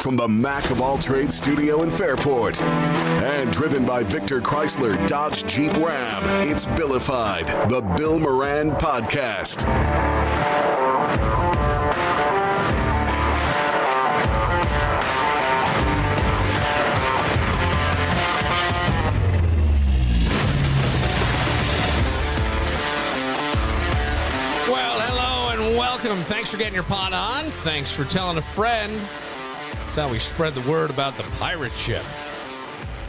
From the Mac of All Trades studio in Fairport. And driven by Victor Chrysler Dodge Jeep Ram, it's Billified, the Bill Moran Podcast. Well, hello and welcome. Thanks for getting your pot on. Thanks for telling a friend. That's how we spread the word about the pirate ship.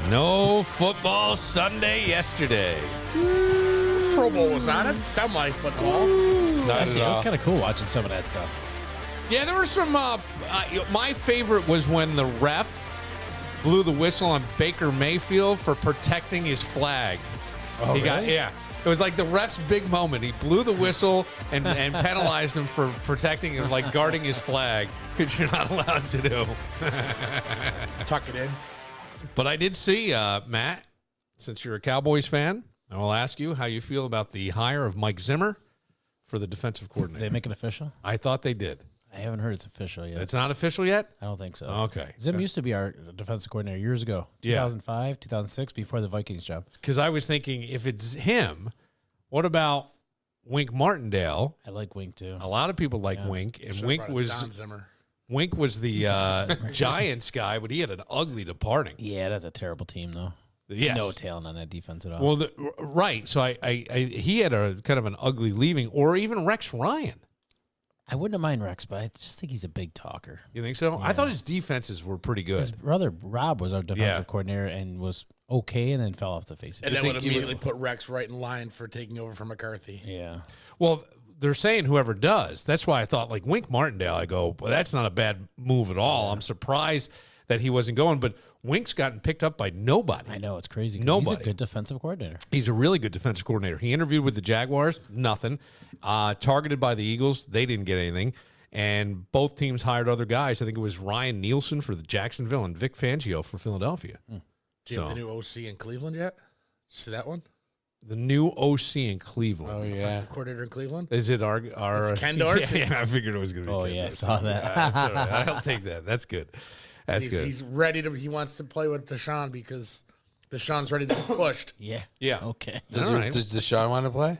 No football Sunday yesterday. Pro Bowl was on it. Semi-football. Actually, it was kind of cool watching some of that stuff. Yeah, there were some. My favorite was when the ref blew the whistle on Baker Mayfield for protecting his flag. Oh, really? It was like the ref's big moment. He blew the whistle and penalized him for protecting him, like guarding his flag, which you're not allowed to do. Tuck it in. But I did see, Matt, since you're a Cowboys fan, I will ask you how you feel about the hire of Mike Zimmer for the defensive coordinator. Did they make it official? I thought they did. I haven't heard it's official yet. It's not official yet? I don't think so. Okay. Zim used to be our defensive coordinator years ago. 2005, 2006, before the Vikings job. Because I was thinking, if it's him, what about Wink Martindale? I like Wink, too. A lot of people like Wink, and Wink was the Giants guy, but he had an ugly departing. Yeah, that's a terrible team, though. Yes. No talent on that defense at all. Well, right. So he had a kind of an ugly leaving, or even Rex Ryan. I wouldn't mind Rex, but I just think he's a big talker. You think so? Yeah. I thought his defenses were pretty good. His brother, Rob, was our defensive coordinator and was okay and then fell off the face of it. And that would immediately put Rex right in line for taking over from McCarthy. Yeah. Well, they're saying whoever does. That's why I thought, like, Wink Martindale, I go, well, that's not a bad move at all. Yeah. I'm surprised that he wasn't going, but Wink's gotten picked up by nobody. I know, it's crazy. Nobody. He's a good defensive coordinator. He's a really good defensive coordinator. He interviewed with the Jaguars, nothing. Targeted by the Eagles, they didn't get anything. And both teams hired other guys. I think it was Ryan Nielsen for the Jacksonville and Vic Fangio for Philadelphia. Do you have the new OC in Cleveland yet? See that one? The new OC in Cleveland. Oh, yeah. Defensive coordinator in Cleveland? Is it our it's Ken Dorsey. Yeah, I figured it was going to be Ken Dorsey. I saw that. That's all right. I'll take that. That's good. That's good. He's ready to. He wants to play with Deshaun because Deshaun's ready to be pushed. Yeah. Okay. Does Deshaun want to play?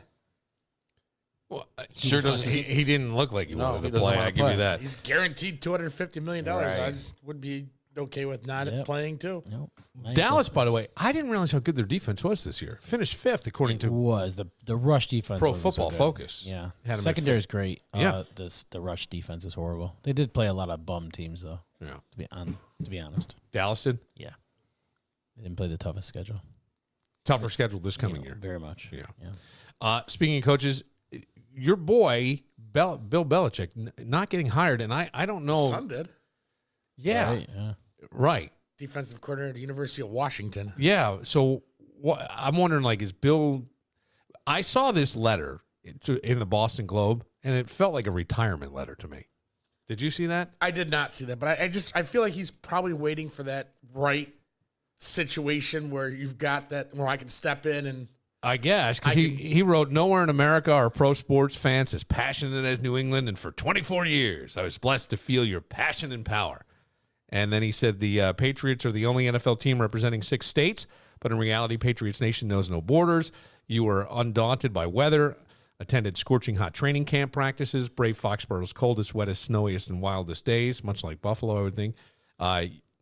Well, sure doesn't. He didn't look like he wanted to play. I give you that. He's guaranteed $250 million. Right. I would be okay with not playing too. Nope. Dallas, by the way, I didn't realize how good their defense was this year. Finished fifth according to the rush defense. Pro wasn't Football so good. Focus. Yeah, Had 'em secondary is great. Yeah. The rush defense is horrible. They did play a lot of bum teams though. Yeah. To be honest. Dallas did. Yeah. They didn't play the toughest schedule. Tougher schedule this coming year. Very much. Yeah. Speaking of coaches, your boy Bill Belichick not getting hired, and I don't know. His son did. Yeah. Right. Defensive coordinator at the University of Washington. Yeah. So I'm wondering, like, is Bill? I saw this letter in the Boston Globe, and it felt like a retirement letter to me. Did you see that? I did not see that, but I feel like he's probably waiting for that right situation where you've got that where I can step in and. I guess, because he wrote, nowhere in America are pro sports fans as passionate as New England, and for 24 years, I was blessed to feel your passion and power. And then he said the Patriots are the only NFL team representing 6 states, but in reality, Patriots Nation knows no borders. You were undaunted by weather, attended scorching hot training camp practices, braved Foxborough's coldest, wettest, snowiest, and wildest days, much like Buffalo, I would think.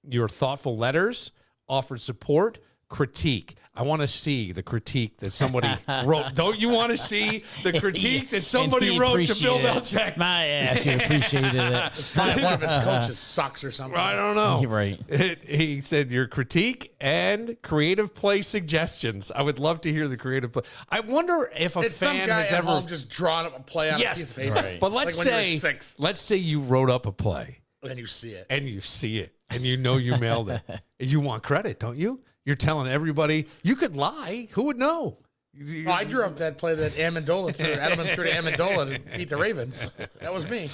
Your thoughtful letters offered support, critique. I want to see the critique that somebody wrote. Don't you want to see the critique that somebody wrote to Bill Belichick? My ass, he appreciated it. Probably one of his coaches sucks or something. I don't know. You're right. He said your critique and creative play suggestions. I would love to hear the creative play. I wonder if it's fan some guy has at ever home just drawn up a play on a piece of paper. Right. But let's like when you were 6. let's say you wrote up a play. And then you see it. And you see it. And you know you mailed it. And you want credit, don't you? You're telling everybody. You could lie. Who would know? Well, I drew up that play that Edelman threw to Amendola to beat the Ravens. That was me.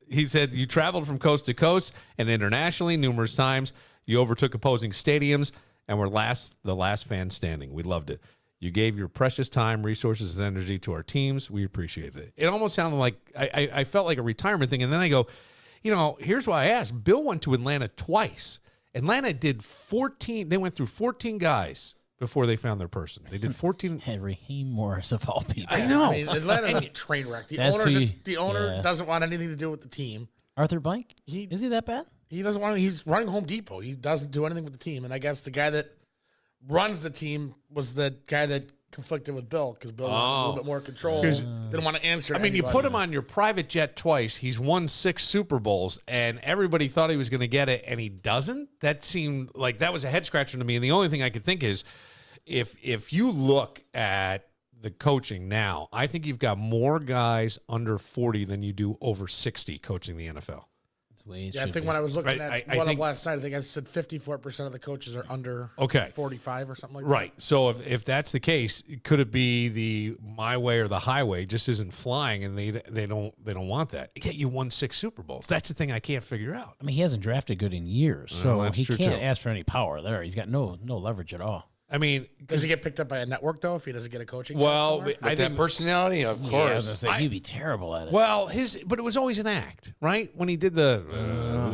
He said you traveled from coast to coast and internationally numerous times. You overtook opposing stadiums and were the last fan standing. We loved it. You gave your precious time, resources, and energy to our teams. We appreciated it. It almost sounded like I felt like a retirement thing. And then I go, here's why I asked. Bill went to Atlanta twice. Atlanta did 14. They went through 14 guys before they found their person. They did 14. Raheem Morris of all people. I know. Atlanta's a train wreck. The owner doesn't want anything to do with the team. Arthur Blank? Is he that bad? He doesn't want. He's running Home Depot. He doesn't do anything with the team. And I guess the guy that runs the team was the guy that conflicted with Bill because Bill wanted a little bit more control. Didn't want to answer. I mean, you put him on your private jet twice. He's won 6 Super Bowls, and everybody thought he was going to get it, and he doesn't. That seemed like that was a head scratcher to me. And the only thing I could think is, if you look at the coaching now, I think you've got more guys under 40 than you do over 60 coaching the NFL. I think when I was looking at one up last night, I think I said 54% of the coaches are under 45 or something like that. Right. So if that's the case, could it be the my way or the highway just isn't flying, and they don't want that? Yet you won 6 Super Bowls. That's the thing I can't figure out. I mean, he hasn't drafted good in years, so he can't ask for any power there. He's got no leverage at all. I mean, does he get picked up by a network though if he doesn't get a coaching? Well, I think personality, of course. I was gonna say, he'd be terrible at it. Well, but it was always an act, right? When he did it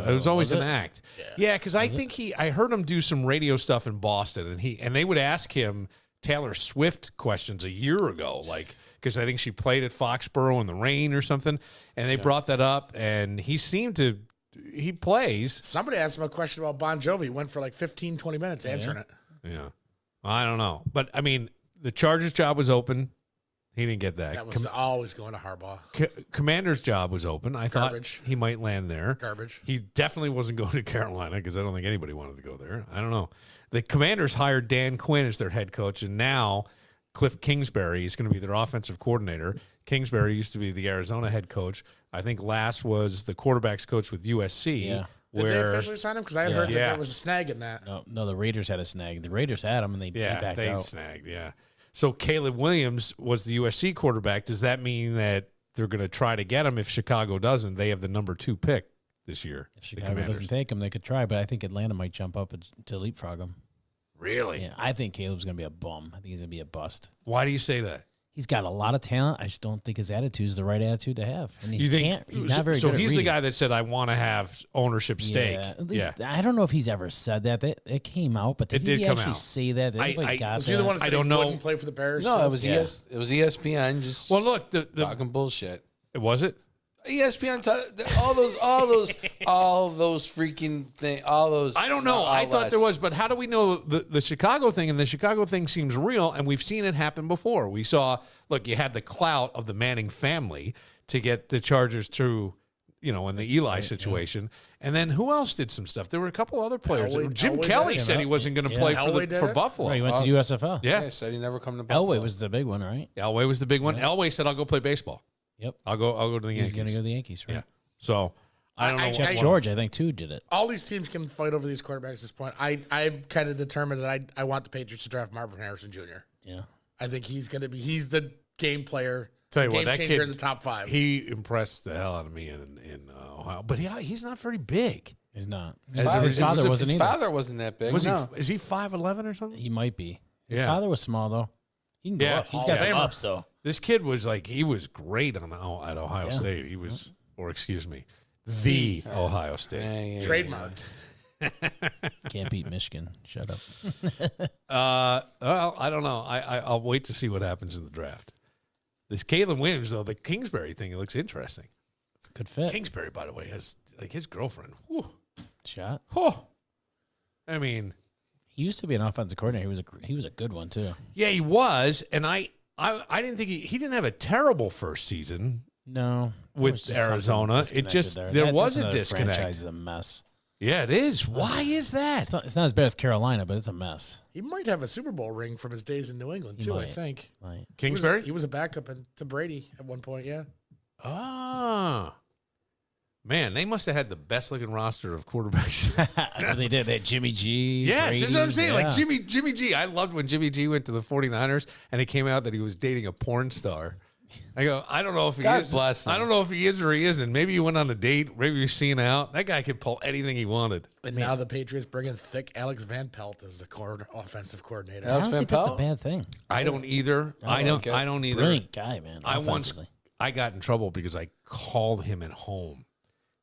was always an act. Yeah, because I think I heard him do some radio stuff in Boston, and they would ask him Taylor Swift questions a year ago, like because I think she played at Foxborough in the rain or something, and they brought that up, and he seemed to. He plays. Somebody asked him a question about Bon Jovi. He went for like 15, 20 minutes answering it. Yeah. I don't know. But, I mean, the Chargers job was open. He didn't get that. That was always going to Harbaugh. Commander's job was open. I Garbage. thought he might land there. Garbage. He definitely wasn't going to Carolina because I don't think anybody wanted to go there. I don't know. The Commanders hired Dan Quinn as their head coach, and now Cliff Kingsbury is going to be their offensive coordinator. Kingsbury used to be the Arizona head coach. I think last was the quarterback's coach with USC. Yeah. Did they officially sign him? Because I had heard that there was a snag in that. No, the Raiders had a snag. The Raiders had him, and they backed out. Snagged, So Caleb Williams was the USC quarterback. Does that mean that they're going to try to get him if Chicago doesn't? They have the number 2 pick this year. If Chicago doesn't take him, they could try, but I think Atlanta might jump up to leapfrog him. Really? Yeah, I think Caleb's going to be a bum. I think he's going to be a bust. Why do you say that? He's got a lot of talent. I just don't think his attitude is the right attitude to have. And he's not very good. So he's the guy that said, I want to have ownership stake. Yeah, at least, I don't know if he's ever said that. It came out, but did he actually say that? Was he the one that said he wouldn't play for the Bears? No, it was ESPN just talking bullshit. Was it? ESPN, all those freaking things, all those. I don't know. I thought there was, but how do we know the Chicago thing? And the Chicago thing seems real, and we've seen it happen before. We saw, you had the clout of the Manning family to get the Chargers through, in the Eli situation. And then who else did some stuff? There were a couple other players. Jim Kelly said he wasn't going to play for Buffalo. Right, he went to USFL. Yeah, said he never come to Buffalo. Elway was the big one, right? Elway was the big one. Elway said, I'll go play baseball. Yep. I'll go to the Yankees. He's going to go to the Yankees, right? Yeah. So, I don't know. Jeff George, I think, too, did it. All these teams can fight over these quarterbacks at this point. I'm kind of determined that I want the Patriots to draft Marvin Harrison Jr. Yeah. I think he's the game player, Tell you game what, that changer kid, in the top 5. He impressed the hell out of me in Ohio. But he's not very big. He's not. His father wasn't that big. Is he 5'11" or something? He might be. His father was small, though. He can go up. He's got some ups, though. This kid was he was great at Ohio State. He was, the Ohio State. Trademarked. Can't beat Michigan. Shut up. Well, I don't know. I'll wait to see what happens in the draft. This Caleb Williams, though, the Kingsbury thing, it looks interesting. It's a good fit. Kingsbury, by the way, has his girlfriend. Whew. Shot. Oh, I mean, he used to be an offensive coordinator. He was a good one too. Yeah, he was, and I didn't think he didn't have a terrible first season. No, with Arizona, it just there was a disconnect. Franchise is a mess. Yeah, it is. Why is that? It's not as bad as Carolina, but it's a mess. He might have a Super Bowl ring from his days in New England too. I think. Might. Kingsbury. He was a backup to Brady at one point. Yeah. Ah. Man, they must have had the best looking roster of quarterbacks. They did. They had Jimmy G. Yes, Brady. that's what I'm saying. Yeah. Like Jimmy G. I loved when Jimmy G went to the 49ers and it came out that he was dating a porn star. I go, I don't know if he is. Bless him. I don't know if he is or he isn't. Maybe he went on a date. Maybe he's seen out. That guy could pull anything he wanted. And now the Patriots bring in thick Alex Van Pelt as the offensive coordinator. I don't think that's a bad thing. I don't either. I don't either. Brilliant guy, man. I got in trouble because I called him at home.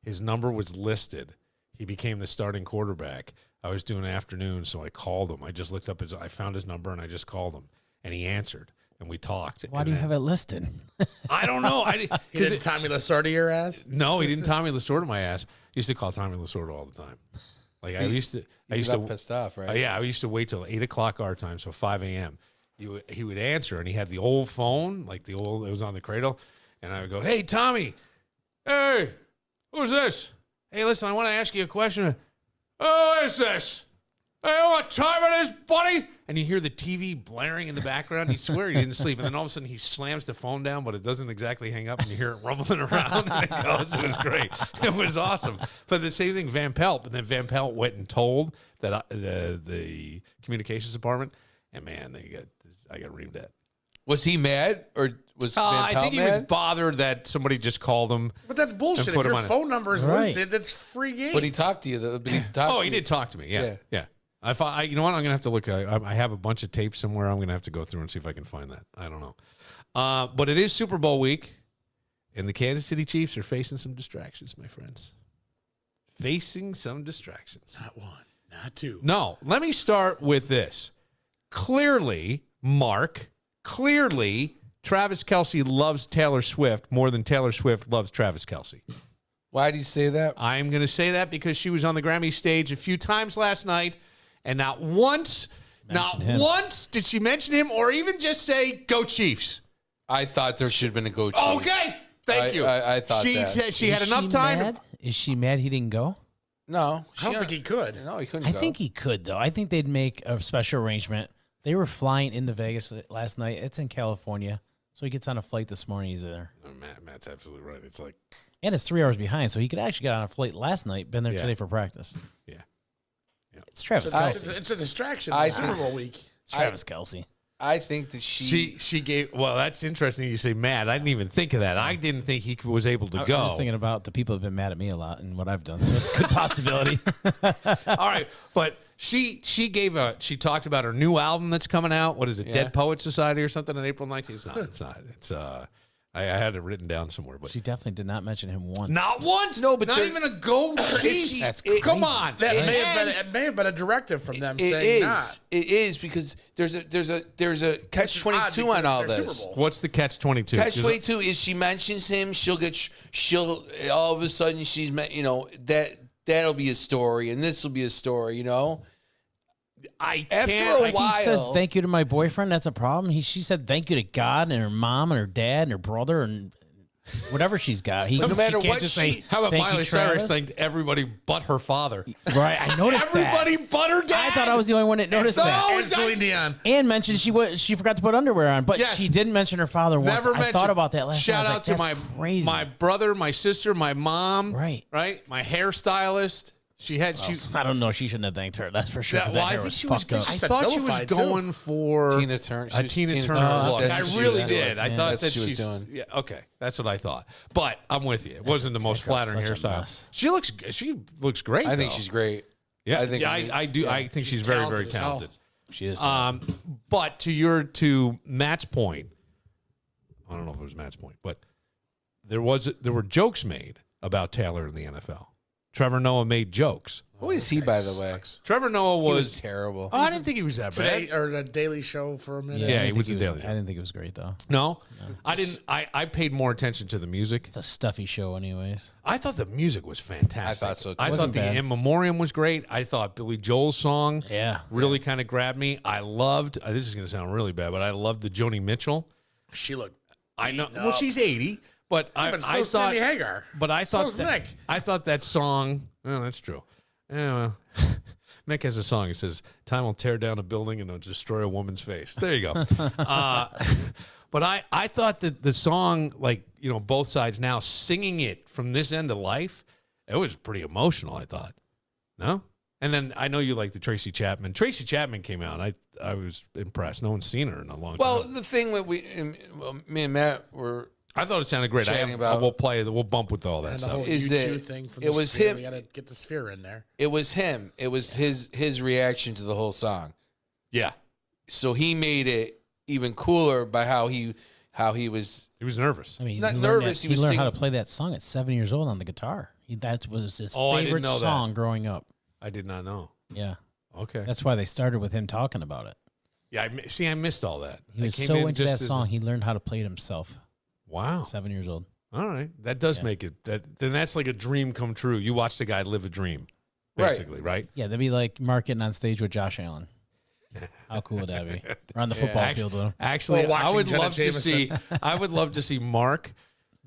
His number was listed. He became the starting quarterback. I was doing afternoon, so I called him. I just looked up I found his number, and I just called him, and he answered, and we talked. Why do you have it listed? I don't know. He didn't Tommy Lasorda your ass? No, he didn't Tommy Lasorda my ass. I used to call Tommy Lasorda all the time. Like I used to pissed off, right? Yeah, I used to wait till 8:00 our time, so 5 a.m. He would answer, and he had the old phone, like it was on the cradle, and I would go, "Hey, Tommy, hey, who's this? Hey, listen, I want to ask you a question. Who is this? Hey, what time it is, buddy?" And you hear the TV blaring in the background. He'd swear he didn't sleep, and then all of a sudden he slams the phone down, but it doesn't exactly hang up, and you hear it rumbling around, and it goes. It was great. It was awesome. But the same thing, Van Pelt, and then Van Pelt went and told that the communications department, and man, I got reamed at. Was he mad, or was Van Pelt I think he mad? was bothered that somebody just called him. But that's bullshit. If your phone number is listed, that's free game. But he talked to you. He did talk to me. Yeah. You know what? I'm gonna have to look. I have a bunch of tapes somewhere. I'm gonna have to go through and see if I can find that. I don't know. But it is Super Bowl week, and the Kansas City Chiefs are facing some distractions, my friends. Facing some distractions. Not one, not two. No. Let me start with this. Clearly, Travis Kelce loves Taylor Swift more than Taylor Swift loves Travis Kelce. Why do you say that? I'm going to say that because she was on the Grammy stage a few times last night, and not once did she mention him or even just say, "Go Chiefs." I thought there should have been a Go Chiefs. Okay, thank you. I thought that. She had enough time. Mad? Is she mad he didn't go? No. I don't think he could. No, he couldn't I go. think he could, though. I think they'd make a special arrangement. They were flying into Vegas last night. It's in California. So he gets on a flight this morning. He's there. Matt's absolutely right. It's like... And it's 3 hours behind, so he could actually get on a flight last night, been there today for practice. Yeah. It's Travis Kelce. It's a distraction. Super Bowl week. It's Travis Kelce. I think that she gave... Well, that's interesting you say Matt. I didn't even think of that. I didn't think he was able to go. I'm just thinking about the people who have been mad at me a lot and what I've done, so it's a good possibility. All right, but... She talked about her new album that's coming out. What is it? Dead Poets Society or something on April 19th? It's not. It's I had it written down somewhere, but she definitely did not mention him once. Not once. No, but not even a Go Chiefs. That's come on. It may have been a directive from them saying not. It is because there's a catch-22 on all this. What's the catch-22? Catch-22 is she mentions him, she'll all of a sudden she's met, that'll be a story and this will be a story, After a while, he says thank you to my boyfriend. That's a problem. She said thank you to God and her mom and her dad and her brother and whatever she's got. No matter what how about Miley Cyrus thanked everybody but her father? Right, I noticed everybody but her dad. I thought I was the only one that noticed that. And Celine Dion. And mentioned she forgot to put underwear on, but she didn't mention her father once. Never mentioned. I thought about that last night. Shout out to my brother, my sister, my mom. Right, my hairstylist. I don't know. She shouldn't have thanked her. That's for sure. I think she was. I thought she was going for Tina Turner. A Tina Turner look. I really did. I thought that she was doing. Yeah. Okay, that's what I thought. But I'm with you. It wasn't the most flattering hairstyle. She looks great. I think she's great. Yeah, I do. I think she's very, very talented. She is talented. But to Matt's point, I don't know if it was Matt's point, but there were jokes made about Taylor in the NFL. Trevor Noah made jokes. Who is he, by the way? Trevor Noah was terrible. Oh, I didn't think he was that bad. Or the Daily Show for a minute. Yeah, he was the Daily Show. I didn't think it was great, though. No? I didn't. I paid more attention to the music. It's a stuffy show anyways. I thought the music was fantastic. I thought so, too. I thought the In Memoriam was great. I thought Billy Joel's song really kind of grabbed me. I loved, this is going to sound really bad, but I loved the Joni Mitchell. She looked I know. Well, she's 80. But I thought Sammy Hagar. But I thought so's Mick. I thought that song. Oh, that's true. Yeah, well, Mick has a song. He says, "Time will tear down a building and it'll destroy a woman's face." There you go. But I thought that the song, like both sides now singing it from this end of life, it was pretty emotional. I thought, no. And then I know you like the Tracy Chapman. Tracy Chapman came out. I was impressed. No one's seen her in a long time. Well, the thing that me and Matt were. I thought it sounded great. We'll bump with all that and stuff. The whole U2 thing from it was sphere. him. We got to get the sphere in there. It was him. It was his reaction to the whole song. Yeah. So he made it even cooler by how he was. He was nervous. I mean, not nervous. He learned how to play that song at 7 years old on the guitar. That was his I didn't favorite know song that. growing up. I did not know. Yeah. Okay. That's why they started with him talking about it. Yeah, I missed all that. He I was came so in into that just as- song, he learned how to play it himself. Wow. 7 years old. All right. That does make it. Then that's like a dream come true. You watched a guy live a dream, basically, right? Yeah, that'd be like Mark getting on stage with Josh Allen. How cool would that be? Or on the football field with him. Actually, Or I watching would Jenna love to Jameson. see. I would love to see Mark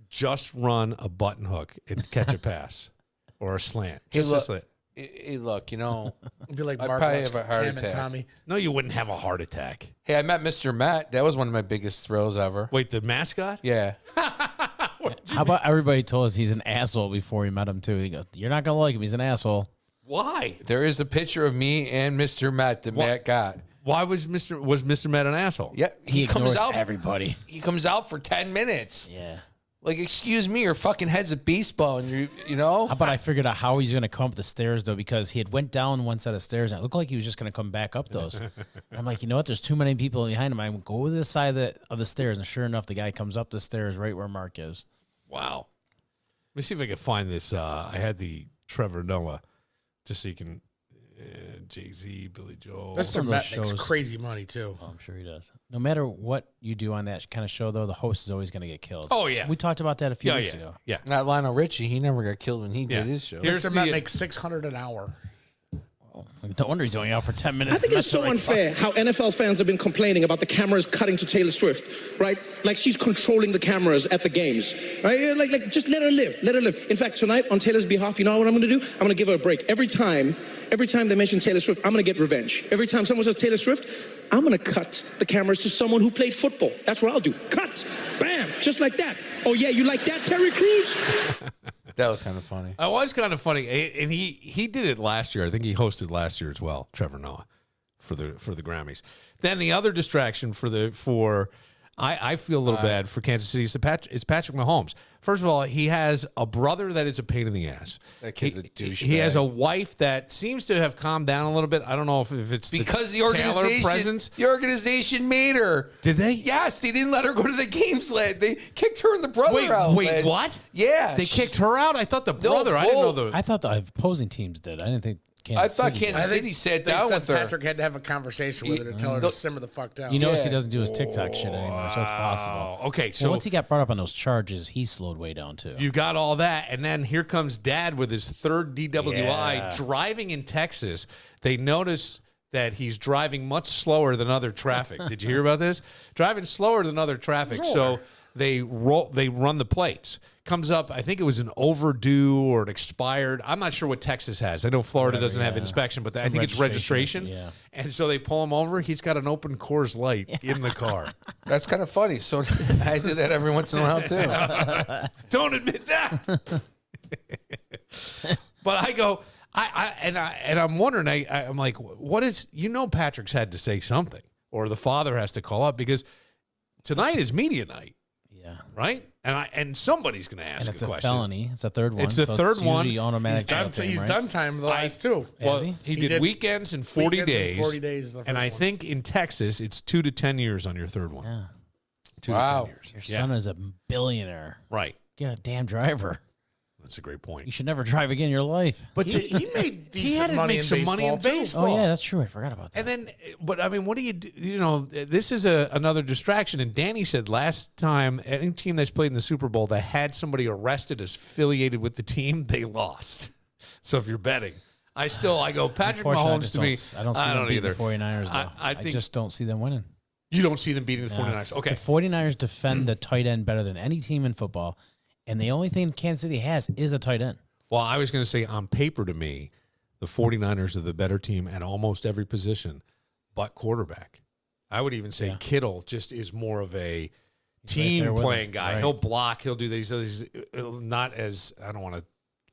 just run a button hook and catch a pass or a slant. Just a slant. Hey, look, you know, It'd be like I'd Mark probably Lutz, have a heart Cam and attack. Tommy. No, you wouldn't have a heart attack. hey, I met Mr. Matt. That was one of my biggest thrills ever. Wait, the mascot? Yeah. How about everybody told us he's an asshole before we met him, too? He goes, you're not going to like him. He's an asshole. Why? There is a picture of me and Mr. Matt that Matt got. Why was Mr. Matt an asshole? Yeah, He comes ignores out. everybody. He comes out for 10 minutes. Yeah. Like, excuse me, your fucking head's a baseball, and you know. How about I figured out how he's going to come up the stairs, though, because he had went down one set of stairs, and it looked like he was just going to come back up those. And I'm like, you know what? There's too many people behind him. I go to the side of the stairs, and sure enough, the guy comes up the stairs right where Mark is. Wow. Let me see if I can find this. I had the Trevor Noah, just so you can. Jay-Z, Billy Joel. Mr. Some of Matt those makes shows- crazy money, too. Oh, I'm sure he does. No matter what you do on that kind of show, though, the host is always going to get killed. Oh, yeah. We talked about that a few weeks yeah, ago. yeah. Not Lionel Richie. He never got killed when he Yeah. did his show. Here's Mr. Matt the- makes $600 an hour. No wonder he's only out for 10 minutes. I think it's so unfair how NFL fans have been complaining about the cameras cutting to Taylor Swift, right? Like she's controlling the cameras at the games, right? Like just let her live, let her live. In fact, tonight on Taylor's behalf, you know what I'm going to do? I'm going to give her a break. Every time they mention Taylor Swift, I'm going to get revenge. Every time someone says Taylor Swift, I'm going to cut the cameras to someone who played football. That's what I'll do. Cut, bam, just like that. Oh yeah, you like that, Terry Crews? That was kind of funny. It was kind of funny, and he did it last year. I think he hosted last year as well, Trevor Noah, for the Grammys. Then the other distraction I feel a little bad for Kansas City. It's Patrick Mahomes. First of all, he has a brother that is a pain in the ass. That kid's a douchebag. He has a wife that seems to have calmed down a little bit. I don't know if it's Because the Taylor organization, presence. the organization made her. Did they? Yes, they didn't let her go to the games. They kicked her and the brother out. Wait, last- what? Yeah, They kicked her out? I thought the brother. I didn't know the. I thought the opposing teams did. I didn't think Kansas I thought City did. Kansas City sat They down said with her. Patrick had to have a conversation with her to tell her to simmer the fuck down. You notice he Yeah. doesn't do his TikTok shit anymore, so it's possible. Oh, okay, so Well, once he got brought up on those charges, he slowed way down, too. you got all that, and then here comes Dad with his third DWI Yeah. driving in Texas. They notice that he's driving much slower than other traffic. Did you hear about this? Driving slower than other traffic. So they run the plates. Comes up, I think it was an overdue or an expired. I'm not sure what Texas has. I know Florida doesn't have inspection, but I think it's registration. Yeah. And so they pull him over. He's got an open Coors Light in the car. That's kind of funny. So I do that every once in a while too. Don't admit that. But I go, I'm wondering. I'm like, what is? Patrick's had to say something, or the father has to call up because tonight is media night, Yeah. right? And somebody's going to ask And it's a a question. felony. It's a third one. It's the so third one. Usually automatic. He's done, jail time, he's right? done time the last two. Well, Has he? he He did did weekends and 40 weekends and days. 40 days the And I first one. think in Texas, it's 2 to 10 years on your third one. Yeah. 2 Wow. to 10 years. Your son is a billionaire. Right. Get a damn driver. That's a great You point. should never drive again in your life. But He made decent he had to money make in some baseball money in too. baseball. Oh, yeah, that's true. I forgot about that. And then, but I mean, what do you do? This is another distraction. And Danny said last time, any team that's played in the Super Bowl that had somebody arrested as affiliated with the team, they lost. So if you're betting, I go Patrick Unfortunately, Mahomes to me. I don't see them beating either. the 49ers, though. I think just don't see them winning. you don't see them beating the 49ers. Okay. The 49ers defend the tight end better than any team in football. And the only thing Kansas City has is a tight end. Well, I was going to say on paper to me, the 49ers are the better team at almost every position but quarterback. I would even say Kittle just is more of a team with playing him. guy. Right. He'll block. He'll do these. Not as, I don't want to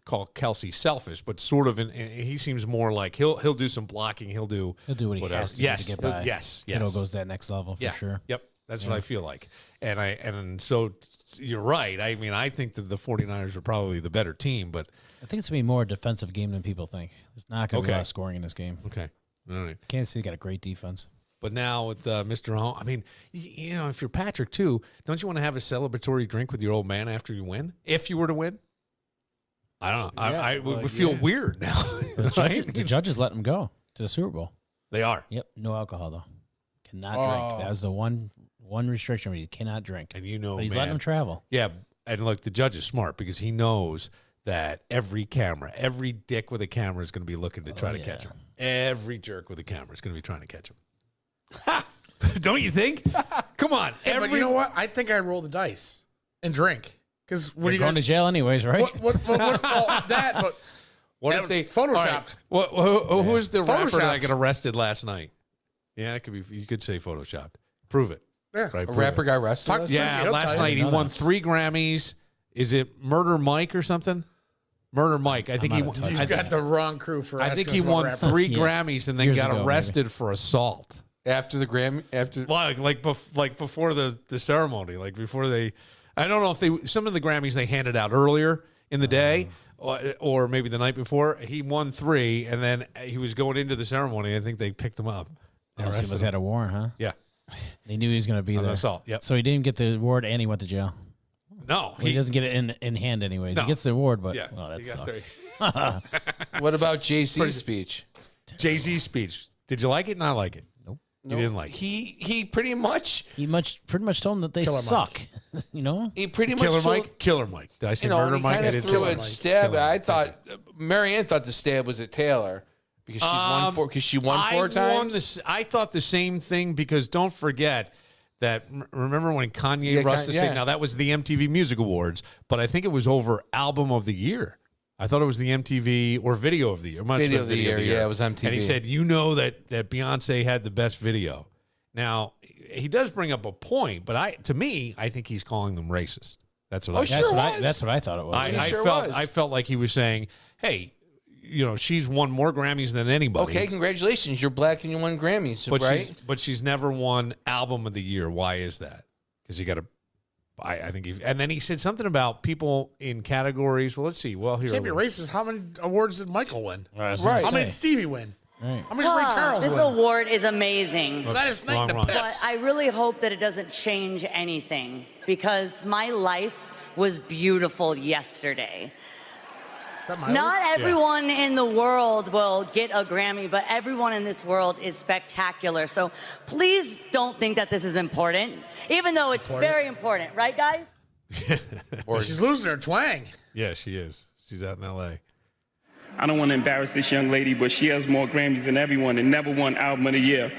call Kelsey selfish, but sort of. He seems more like he'll do some blocking. He'll do He'll do what he whatever. has to do Yes, to get by. yes, Kittle yes. goes that next level for sure. Yep. That's what I feel like. And so you're right. I mean, I think that the 49ers are probably the better team, but I think it's going to be more a defensive game than people think. There's not going to be a lot of scoring in this game. okay. All right. Kansas City got a great defense. But now with Mr. Home, I mean, if you're Patrick too, don't you want to have a celebratory drink with your old man after you win? If you were to win? I don't know. I would feel weird now. The judges let him go to the Super Bowl. They are. Yep. No alcohol though. Cannot drink. That was the one restriction where you cannot drink. And but he's letting him travel. Yeah. And look, the judge is smart because he knows that every dick with a camera is going to be looking to try to catch him. Every jerk with a camera is going to be trying to catch him. Don't you think? Come on. Yeah, but you know what? I think I roll the dice and drink. Because You're going to jail anyways, right? But what if they photoshopped? Right. Who was the rapper that got arrested last night? Yeah, it could be. You could say photoshopped. Prove it. Yeah, right, a rapper got arrested. Last night he won 3 Grammys. Is it Murder Mike or something? Murder Mike. I think You've got the wrong crew for. I think he won 3 Grammys and then Years got ago, arrested for assault. After the Grammy, like before the ceremony, like before they. I don't know if some of the Grammys they handed out earlier in the day, or maybe the night before. He won 3, and then he was going into the ceremony. I think they picked him up. He must had a warrant, huh? Yeah, they knew he was going to be there. Assault. Yep. So he didn't get the award, and he went to jail. No, he doesn't get it in hand anyways. No. He gets the award, but that he sucks. What about Jay-Z's speech? Jay-Z's speech. Did you like it? Not like it. You didn't like it. He pretty much told them that they suck. You know, he pretty much Killer Mike. Did I say Murder Murder Mike? Kind of threw a stab. I thought Marianne thought the stab was at Taylor because she won 4 times. I thought the same thing because don't forget that. Remember when Kanye Russ to say now that was the MTV Music Awards, but I think it was over Album of the Year. I thought it was the MTV or Video of the Year. Video of the year. Yeah, it was MTV. And he said, you know that Beyonce had the best video. Now, he does bring up a point, but I think he's calling them racist. That's what that's what I thought it was. I felt like he was saying, hey, she's won more Grammys than anybody. Okay, congratulations. You're black and you won Grammys, right? But she's never won Album of the Year. Why is that? Because you got to. I think and then he said something about people in categories. Well, let's see. Well, here. Can't be racist. How many awards did Michael win? Right. How many did Stevie win? Right. How many did Ray Charles This win? award is amazing. That is wrong. But I really hope that it doesn't change anything because my life was beautiful yesterday. Not everyone in the world will get a Grammy, but everyone in this world is spectacular. So please don't think that this is important, even though it's very important. Right, guys? She's losing her twang. Yeah, she is. She's out in L.A. I don't want to embarrass this young lady, but she has more Grammys than everyone and never won Album of the Year.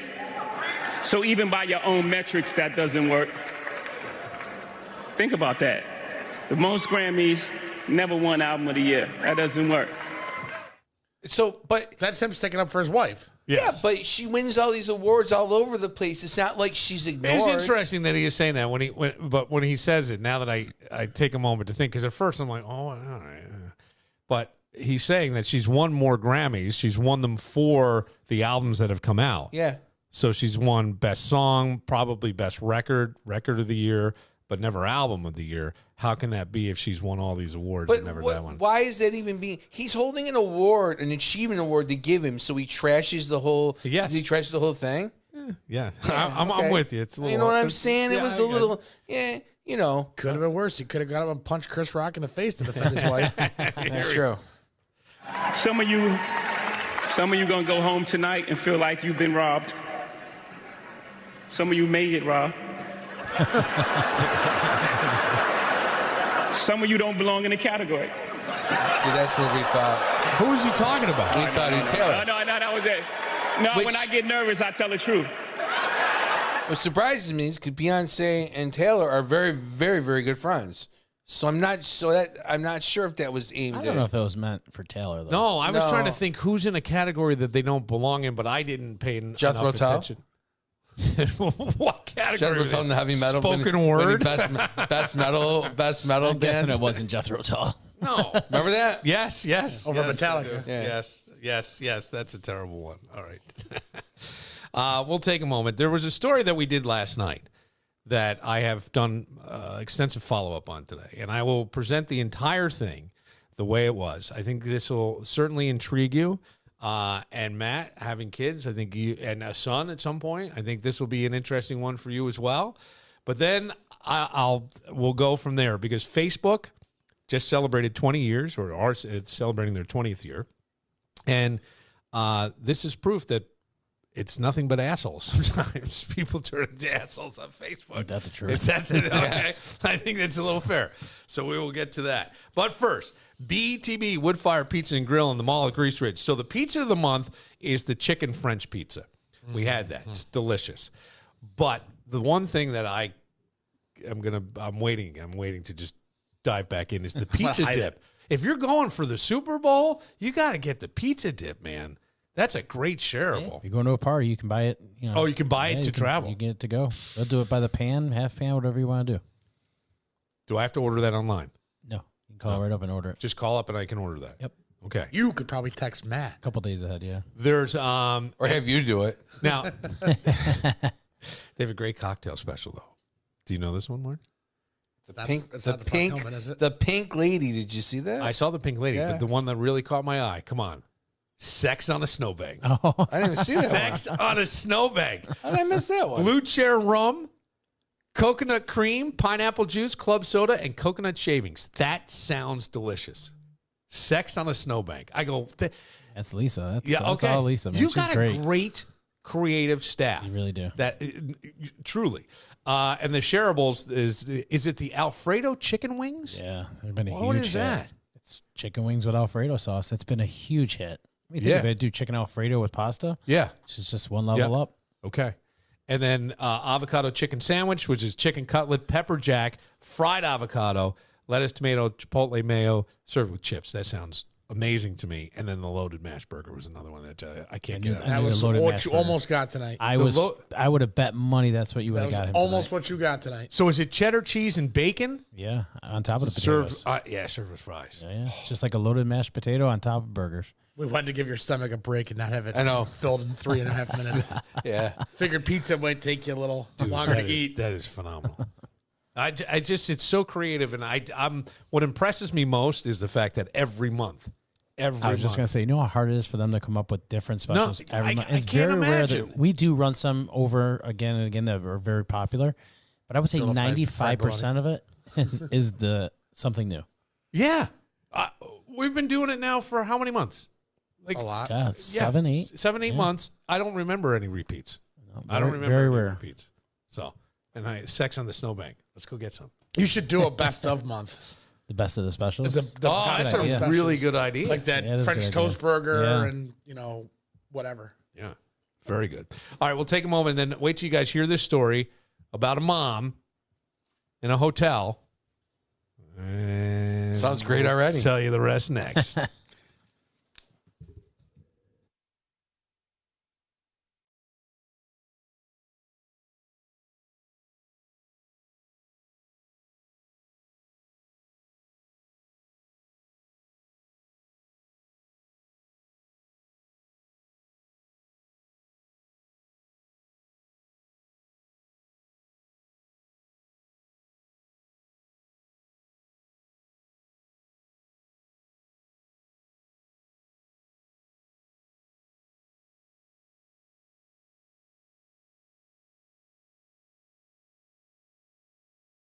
So even by your own metrics, that doesn't work. Think about that. The most Grammys, never won Album of the Year. That doesn't work. So, but that's him sticking up for his wife. Yes. Yeah, but she wins all these awards all over the place. It's not like she's ignored. It's interesting that he is saying that when he says it. Now that I take a moment to think, because at first I'm like, oh, all right, but he's saying that she's won more Grammys. She's won them for the albums that have come out. Yeah. So she's won Best Song, probably Best Record of the Year, but never Album of the Year. How can that be if she's won all these awards and never that one? Why is that even being? He's holding an award, an achievement award to give him, so he trashes the whole. Yes. He trashes the whole thing. Yeah, I'm with you. It's a little, you know what I'm saying? It was a little, Could have been worse. He could have got up and punched Chris Rock in the face to defend his wife. That's true. Some of you gonna go home tonight and feel like you've been robbed. Some of you may get robbed. Some of you don't belong in the category. See, that's what we thought. Who was he talking about? We thought he Taylor. No, that was it. No, when I get nervous, I tell the truth. What surprises me is because Beyonce and Taylor are very, very, very good friends. So I'm not sure if that was aimed. I don't know if it was meant for Taylor though. No, I was trying to think who's in a category that they don't belong in, but I didn't pay enough attention. What category? Jethro Tull in the heavy metal. Spoken word. Best metal. I'm guessing it wasn't Jethro Tull. No, remember that? Yes. Over Metallica. Yeah. Yes. That's a terrible one. All right. We'll take a moment. There was a story that we did last night that I have done extensive follow-up on today, and I will present the entire thing the way it was. I think this will certainly intrigue you. And Matt, having kids, I think you and a son at some point, I think this will be an interesting one for you as well. But then we'll go from there because Facebook just celebrated 20 years or are celebrating their 20th year. And this is proof that it's nothing but assholes. Sometimes people turn into assholes on Facebook. That's the truth. That's it. Okay. I think that's a little fair. So we will get to that. But first, BTB Woodfire Pizza and Grill in the Mall at Grease Ridge. So the pizza of the month is the chicken French pizza. We had that. It's delicious. But the one thing that I'm waiting to just dive back in is the pizza dip. If you're going for the Super Bowl, you got to get the pizza dip, man. That's a great shareable. If you're going to a party, you can buy it. You can buy it to travel. You get it to go. They'll do it by the pan, half pan, whatever you want to do. Do I have to order that online? No. You can call right up and order it. Just call up and I can order that. Yep. Okay. You could probably text Matt. A couple days ahead, yeah. There's or have you do it. Now, they have a great cocktail special, though. Do you know this one, Mark? The pink lady. Did you see that? I saw the pink lady, but the one that really caught my eye, come on. Sex on a snowbank. Oh, I didn't even see that Sex on a snowbank. How did I miss that one? Blue Chair rum, coconut cream, pineapple juice, club soda, and coconut shavings. That sounds delicious. Sex on a snowbank. I go. That's Lisa. That's all Lisa. Man. You've She's got a great creative staff. You really do. That truly. And the shareables is it the Alfredo chicken wings? Yeah, there's been a huge What is hit. that? It's chicken wings with Alfredo sauce. It's been a huge hit. I mean, think of it. Do chicken Alfredo with pasta. Yeah. It's just one level up. Okay. And then avocado chicken sandwich, which is chicken cutlet, pepper jack, fried avocado, lettuce, tomato, chipotle mayo, served with chips. That sounds amazing to me. And then the loaded mashed burger was another one that I can't get out. That was what you almost got tonight. I would have bet money that's what you would have got. Almost what you got tonight. So is it cheddar cheese and bacon? Yeah, on top of the potatoes. Served with fries. Yeah. Just like a loaded mashed potato on top of burgers. We wanted to give your stomach a break and not have it filled in 3.5 minutes. Yeah. Figured pizza might take you a little longer to eat. That is phenomenal. I just, it's so creative. And I'm what impresses me most is the fact that every month, I was just going to say, you know how hard it is for them to come up with different specials every month? It's very rare that we do run some over again and again that are very popular. But I would say 95% of it is something new. Yeah. We've been doing it now for how many months? Like a lot. God, 7, 8. 7, 8 months. I don't remember any repeats. I don't remember very any rare repeats. So, sex on the snowbank. Let's go get some. You should do a best of month. The best of the specials. That's a really good idea. Like that French toast burger and, whatever. Yeah, very good. All right, we'll take a moment and then wait till you guys hear this story about a mom in a hotel. And sounds great already. Tell you the rest next.